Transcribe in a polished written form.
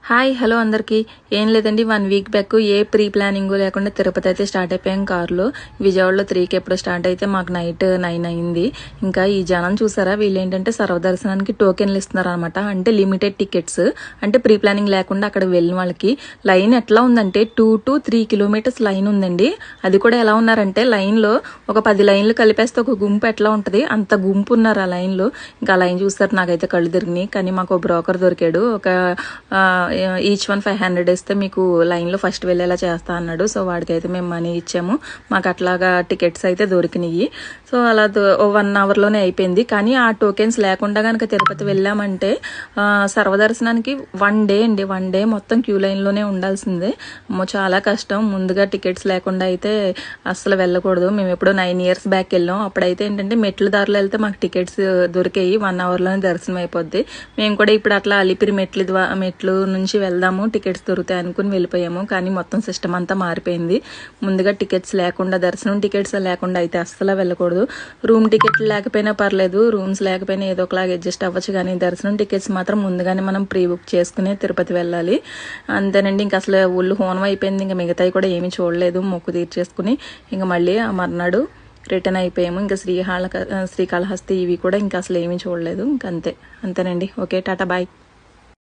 Hi hello అందరికీ. ఏం లేదండి, 1 వీక్ బ్యాక్ ఏ ప్రీ ప్లానింగ్ లేకుండా తిరుపతి అయితే స్టార్ట్ అయిపోయాం కారులో. విజయవాడలో 3కి ఎప్పుడు స్టార్ట్ అయితే మాకు నైట్ 9 అయింది. ఇంకా ఈ జనం చూసారా, వీళ్ళు ఏంటంటే సర్వదర్శనానికి టోకెన్లు ఇస్తున్నారు అనమాట. అంటే లిమిటెడ్ టికెట్స్, అంటే ప్రీ ప్లానింగ్ లేకుండా అక్కడ వెళ్ళిన వాళ్ళకి. లైన్ ఎట్లా ఉందంటే 2 to 3 కిలోమీటర్స్ లైన్ ఉందండి. అది కూడా ఎలా ఉన్నారంటే లైన్లో ఒక 10 లైన్లు కలిపేస్తే ఒక గుంపు ఎట్లా ఉంటుంది అంత గుంపు ఉన్నారు ఆ లైన్లో. ఇంకా ఆ లైన్ చూస్తారు, నాకైతే కళ్ళు తిరిగినాయి. కానీ మాకు ఒక బ్రోకర్ దొరికాడు. ఈచ్ 1,500 ఇస్తే మీకు లైన్లో ఫస్ట్ వెళ్ళేలా చేస్తా అన్నాడు. సో వాడికైతే మేము మనీ ఇచ్చాము. మాకు అట్లాగా టికెట్స్ అయితే దొరికినాయి. సో అలా 1 అవర్లోనే అయిపోయింది. కానీ ఆ టోకెన్స్ లేకుండా కనుక తిరుపతి వెళ్ళామంటే సర్వదర్శనానికి 1 డే అండి, 1 డే మొత్తం క్యూ లైన్లోనే ఉండాల్సిందే. చాలా కష్టం. ముందుగా టికెట్స్ లేకుండా అయితే అస్సలు వెళ్ళకూడదు. మేము ఎప్పుడో 9 years బ్యాక్ వెళ్ళాం. అప్పుడైతే ఏంటంటే మెట్ల దారిలో వెళ్తే మాకు టికెట్స్ దొరికాయి, 1 అవర్లోనే దర్శనం అయిపోద్ది. మేము కూడా ఇప్పుడు అట్లా అలిపిరి మెట్లు నుంచి వెళ్దాము, టికెట్స్ దొరుకుతాయి అనుకుని వెళ్ళిపోయాము. కానీ మొత్తం సిస్టమ్ అంతా మారిపోయింది. ముందుగా టికెట్స్ లేకుండా, దర్శనం టికెట్స్ లేకుండా అయితే అస్సలు వెళ్ళకూడదు. రూమ్ టికెట్లు లేకపోయినా పర్లేదు, రూమ్స్ లేకపోయినా ఏదో ఒకలాగా అడ్జస్ట్ అవ్వచ్చు. కానీ దర్శనం టికెట్స్ మాత్రం ముందుగానే మనం ప్రీ బుక్ చేసుకుని తిరుపతి వెళ్ళాలి. అంతేనండి. ఇంకా అసలు ఒళ్ళు హోనం అయిపోయింది. ఇంకా మిగతాయి కూడా ఏమీ చూడలేదు. మొక్కు తీర్చేసుకుని ఇంకా మళ్ళీ ఆ మర్నాడు రిటర్న్ అయిపోయాము. ఇంకా శ్రీకాళహస్తి ఇవి కూడా ఇంకా అసలు ఏమీ చూడలేదు. ఇంకా అంతేనండి. ఓకే, టాటా, బాయ్.